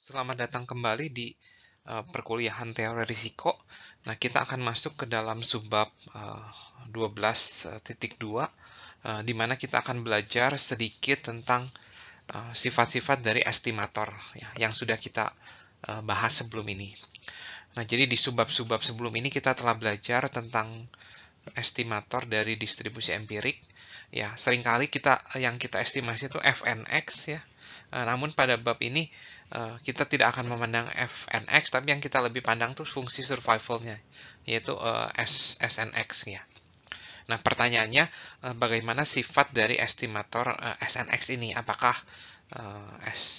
Selamat datang kembali di perkuliahan teori risiko. Nah, kita akan masuk ke dalam subbab 12.2 di mana kita akan belajar sedikit tentang sifat-sifat dari estimator ya, yang sudah kita bahas sebelum ini. Nah, jadi di subbab-subbab sebelum ini kita telah belajar tentang estimator dari distribusi empirik. Ya, seringkali yang kita estimasi itu fnx ya. Namun pada bab ini kita tidak akan memandang fnx, tapi yang kita lebih pandang tuh fungsi survivalnya, yaitu snx ya. Nah, pertanyaannya bagaimana sifat dari estimator snx ini? Apakah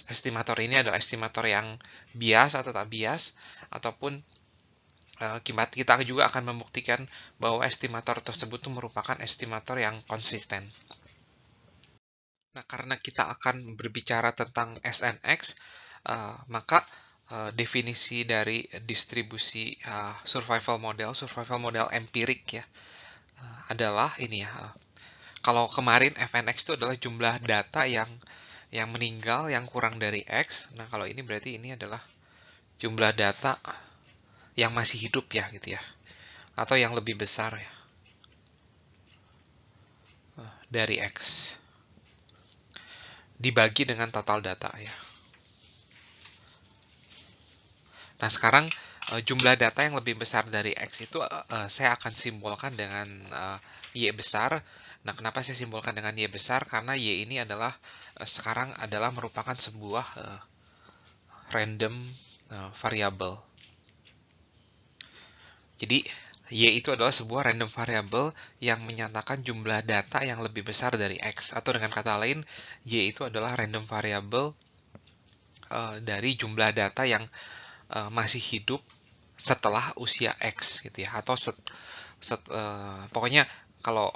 estimator ini adalah estimator yang bias atau tak bias, ataupun kita juga akan membuktikan bahwa estimator tersebut itu merupakan estimator yang konsisten. Nah, karena kita akan berbicara tentang SNX, maka definisi dari distribusi survival model empirik ya, adalah ini ya. Kalau kemarin FNX itu adalah jumlah data yang meninggal yang kurang dari X. Nah, kalau ini berarti ini adalah jumlah data yang masih hidup ya gitu ya. Atau yang lebih besar ya dari X. Dibagi dengan total data ya. Nah, sekarang jumlah data yang lebih besar dari X itu saya akan simbolkan dengan Y besar. Nah, kenapa saya simbolkan dengan Y besar? Karena Y ini adalah sekarang adalah merupakan sebuah random variable. Jadi, Y itu adalah sebuah random variable yang menyatakan jumlah data yang lebih besar dari X. Atau dengan kata lain, Y itu adalah random variable dari jumlah data yang masih hidup setelah usia X gitu ya, atau pokoknya kalau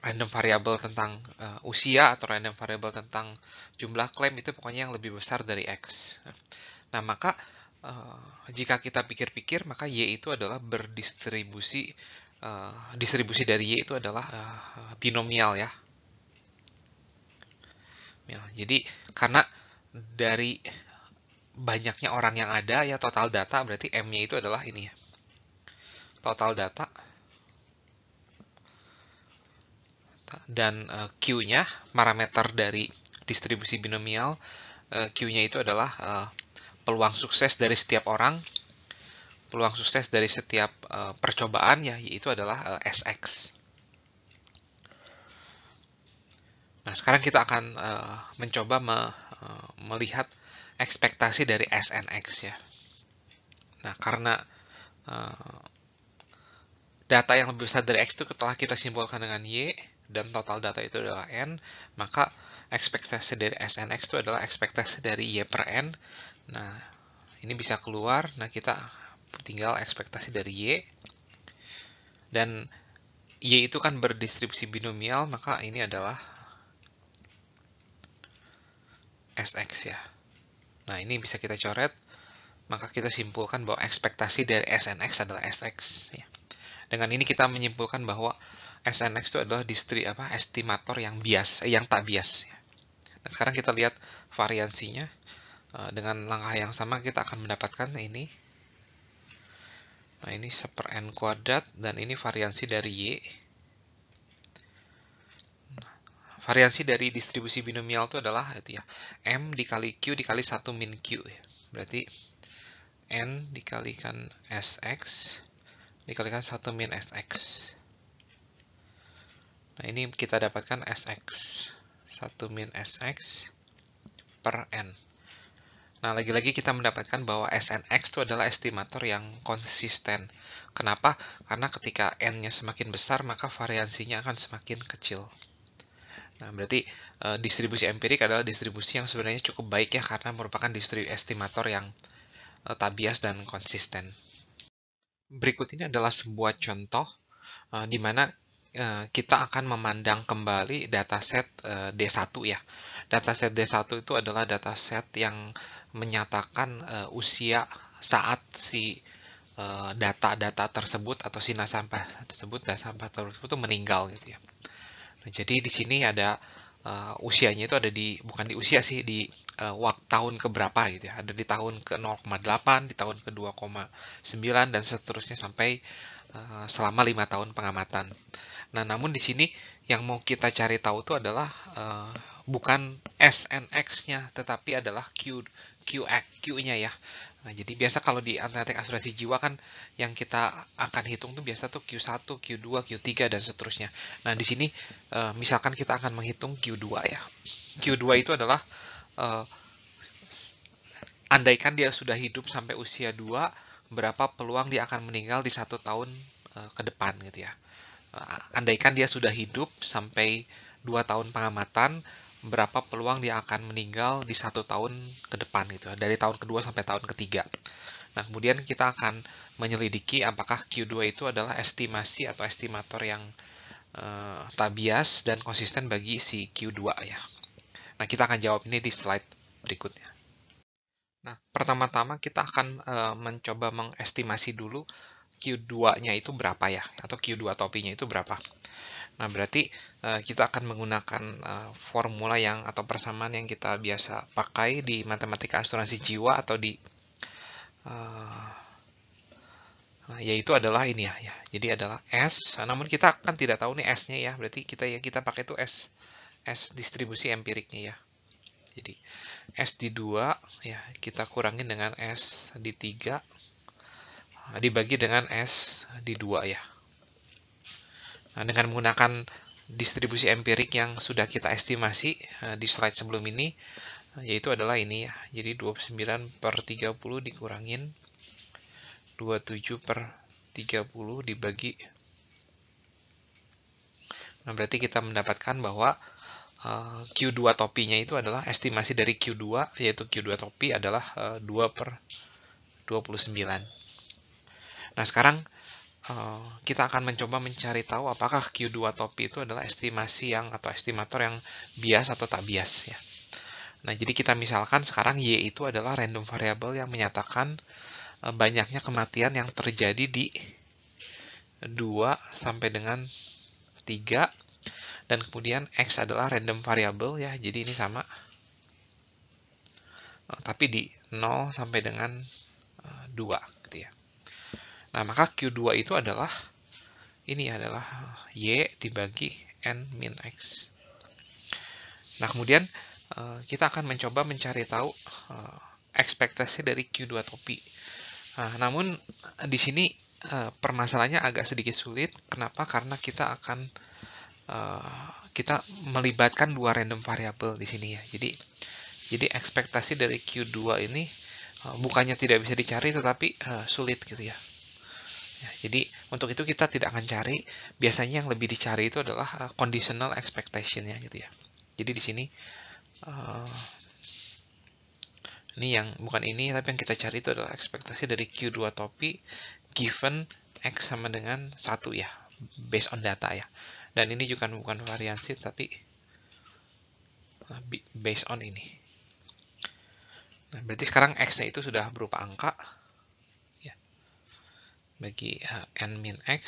random variable tentang usia atau random variable tentang jumlah klaim itu pokoknya yang lebih besar dari X. Nah, maka jika kita pikir-pikir, maka Y itu adalah berdistribusi, distribusi dari Y itu adalah binomial ya. Ya, jadi karena dari banyaknya orang yang ada ya, total data berarti M-nya itu adalah ini ya, total data, dan Q-nya parameter dari distribusi binomial. Q-nya itu adalah peluang sukses dari setiap orang, peluang sukses dari setiap percobaan ya, yaitu adalah SX. Nah, sekarang kita akan mencoba melihat ekspektasi dari SNX ya. Nah, karena data yang lebih besar dari X itu telah kita simbolkan dengan Y, dan total data itu adalah N, maka ekspektasi dari SNX itu adalah ekspektasi dari Y per N. Nah, ini bisa keluar, nah kita tinggal ekspektasi dari Y, dan Y itu kan berdistribusi binomial, maka ini adalah SX ya. Nah, ini bisa kita coret, maka kita simpulkan bahwa ekspektasi dari SNX adalah SX ya. Dengan ini kita menyimpulkan bahwa SNX itu adalah estimator yang bias, yang tak bias. Nah, sekarang kita lihat variansinya. Dengan langkah yang sama kita akan mendapatkan ini. Nah, ini 1 N kuadrat, dan ini variansi dari Y. Variansi dari distribusi binomial itu adalah itu ya, M dikali Q dikali 1 min Q ya. Berarti N dikalikan SX dikalikan 1 min SX. Nah, ini kita dapatkan SX 1 min SX per N. Nah, lagi-lagi kita mendapatkan bahwa SNX itu adalah estimator yang konsisten. Kenapa? Karena ketika N-nya semakin besar, maka variansinya akan semakin kecil. Nah, berarti distribusi empirik adalah distribusi yang sebenarnya cukup baik ya, karena merupakan estimator yang tak bias dan konsisten. Berikut ini adalah sebuah contoh di mana kita akan memandang kembali dataset D1 ya. Dataset D1 itu adalah dataset yang menyatakan usia saat si data-data tersebut atau si nasabah tersebut itu meninggal gitu ya. Nah, jadi di sini ada usianya itu ada di, bukan di usia sih, di tahun keberapa gitu ya. Ada di tahun ke 0,8, di tahun ke 2,9 dan seterusnya sampai selama 5 tahun pengamatan. Nah, namun di sini yang mau kita cari tahu itu adalah bukan S and X-nya, tetapi adalah Q-nya ya. Nah, jadi biasa kalau di analitik asuransi jiwa kan yang kita akan hitung tuh biasa tuh Q1, Q2, Q3 dan seterusnya. Nah, di sini misalkan kita akan menghitung Q2 ya. Q2 itu adalah andaikan dia sudah hidup sampai usia 2, berapa peluang dia akan meninggal di 1 tahun ke depan gitu ya. Andaikan dia sudah hidup sampai 2 tahun pengamatan, berapa peluang dia akan meninggal di 1 tahun ke depan gitu, dari tahun kedua sampai tahun ketiga. Nah, kemudian kita akan menyelidiki apakah Q2 itu adalah estimasi atau estimator yang tak bias dan konsisten bagi si Q2 ya. Nah, kita akan jawab ini di slide berikutnya. Nah, pertama-tama kita akan mencoba mengestimasi dulu Q2-nya itu berapa ya, atau Q2 topinya itu berapa. Nah, berarti kita akan menggunakan formula atau persamaan yang kita biasa pakai di matematika asuransi jiwa atau di yaitu adalah ini ya. Jadi adalah S, namun kita kan tidak tahu nih S-nya ya. Berarti kita pakai itu S distribusi empiriknya ya. Jadi S di 2 ya, kita kurangin dengan S di 3 dibagi dengan S di 2 ya. Nah, dengan menggunakan distribusi empirik yang sudah kita estimasi di slide sebelum ini, yaitu adalah ini ya. Jadi 29/30 dikurangin 27/30 dibagi. Nah, berarti kita mendapatkan bahwa Q2 topinya itu adalah estimasi dari Q2, yaitu Q2 topi adalah 2/29. Nah, sekarang kita akan mencoba mencari tahu apakah Q2 topi itu adalah estimasi atau estimator yang bias atau tak bias ya. Nah, jadi kita misalkan sekarang Y itu adalah random variable yang menyatakan banyaknya kematian yang terjadi di 2 sampai dengan 3, dan kemudian X adalah random variable ya, jadi ini sama, tapi di 0 sampai dengan 2 gitu ya. Nah, maka Q2 itu adalah Y dibagi N min X. Nah, kemudian kita akan mencoba mencari tahu ekspektasi dari Q2 topi. Nah, namun di sini permasalahannya agak sedikit sulit. Kenapa? Karena kita melibatkan 2 random variable di sini ya. Jadi ekspektasi dari Q2 ini bukannya tidak bisa dicari, tetapi sulit gitu ya. Jadi untuk itu kita tidak akan cari. Biasanya yang lebih dicari itu adalah conditional expectation ya gitu ya. Jadi di sini ini yang bukan ini, tapi yang kita cari itu adalah ekspektasi dari Q2 topi given X sama dengan 1 ya, based on data ya. Dan ini juga bukan variansi, tapi based on ini. Nah, berarti sekarang X-nya itu sudah berupa angka ya, bagi N min X,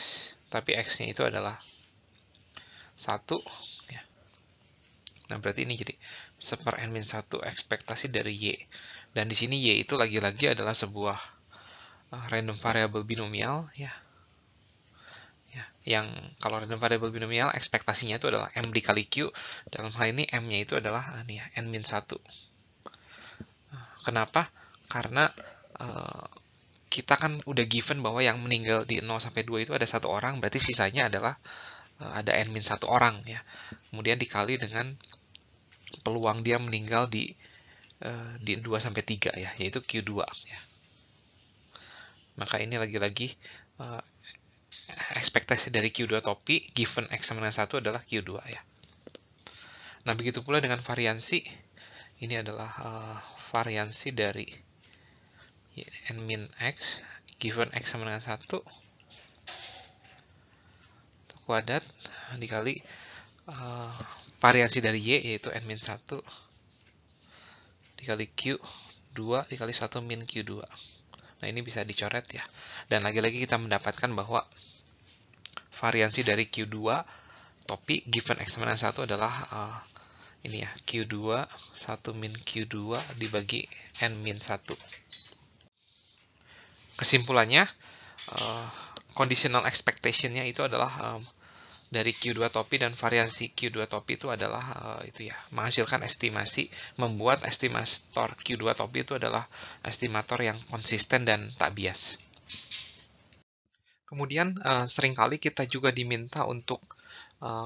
tapi X-nya itu adalah 1 ya. Nah, berarti ini jadi 1/N min 1 ekspektasi dari Y. Dan di sini Y itu lagi-lagi adalah sebuah random variable binomial ya. Yang kalau random variable binomial ekspektasinya itu adalah M dikali Q. Dalam hal ini M-nya itu adalah N min 1. Kenapa? Karena kita kan udah given bahwa yang meninggal di 0 sampai 2 itu ada 1 orang, berarti sisanya adalah ada N min 1 orang ya. Kemudian dikali dengan peluang dia meninggal di 2 sampai 3 ya, yaitu Q2 ya. Maka ini lagi-lagi ekspektasi dari Q2 topi given X sama dengan 1 adalah Q2 ya. Nah, begitu pula dengan variansi. Ini adalah variansi dari N min X given X sama dengan 1 kuadrat dikali variansi dari Y yaitu N min 1 dikali Q2 dikali 1 min Q2. Nah, ini bisa dicoret ya. Dan lagi-lagi kita mendapatkan bahwa variansi dari Q2 topi given X sama dengan 1 adalah ini ya, Q2 1 min Q2 dibagi N min 1. Kesimpulannya, conditional expectation-nya itu adalah dari Q2 topi, dan variansi Q2 topi itu adalah itu ya, menghasilkan estimasi, membuat estimator Q2 topi itu adalah estimator yang konsisten dan tak bias. Kemudian seringkali kita juga diminta untuk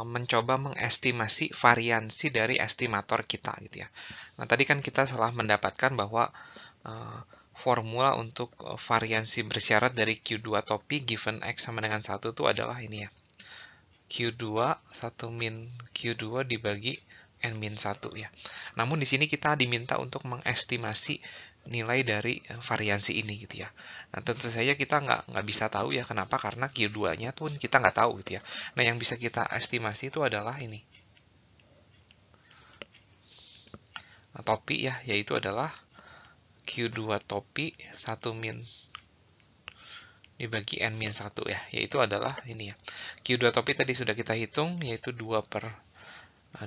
mencoba mengestimasi variansi dari estimator kita gitu ya. Nah, tadi kan kita telah mendapatkan bahwa formula untuk variansi bersyarat dari Q2 topi given X sama dengan 1 itu adalah ini ya. Q2 1 min Q2 dibagi N min 1 ya. Namun di sini kita diminta untuk mengestimasi nilai dari variansi ini gitu ya. Nah, tentu saja kita nggak bisa tahu ya, kenapa, karena Q2-nya tuh kita nggak tahu gitu ya. Nah, yang bisa kita estimasi itu adalah ini. Nah, topi ya, yaitu adalah Q2 topi 1 min dibagi N min 1 ya, yaitu adalah ini ya. Q2 topi tadi sudah kita hitung, yaitu 2/29,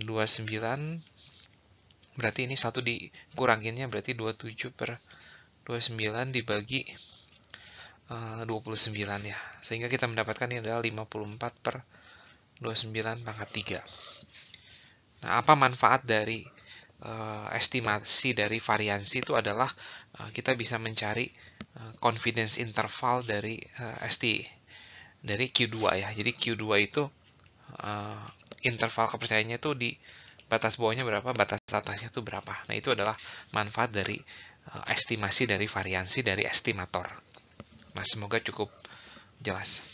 berarti ini 1 dikuranginnya, berarti 27/29 dibagi 29 ya. Sehingga kita mendapatkan ini adalah 54/29 pangkat 3. Nah, apa manfaat dari estimasi dari variansi itu adalah kita bisa mencari confidence interval dari dari Q2 ya. Jadi Q2 itu interval kepercayaannya itu di batas bawahnya berapa, batas atasnya itu berapa. Nah, itu adalah manfaat dari estimasi dari variansi dari estimator. Nah, semoga cukup jelas.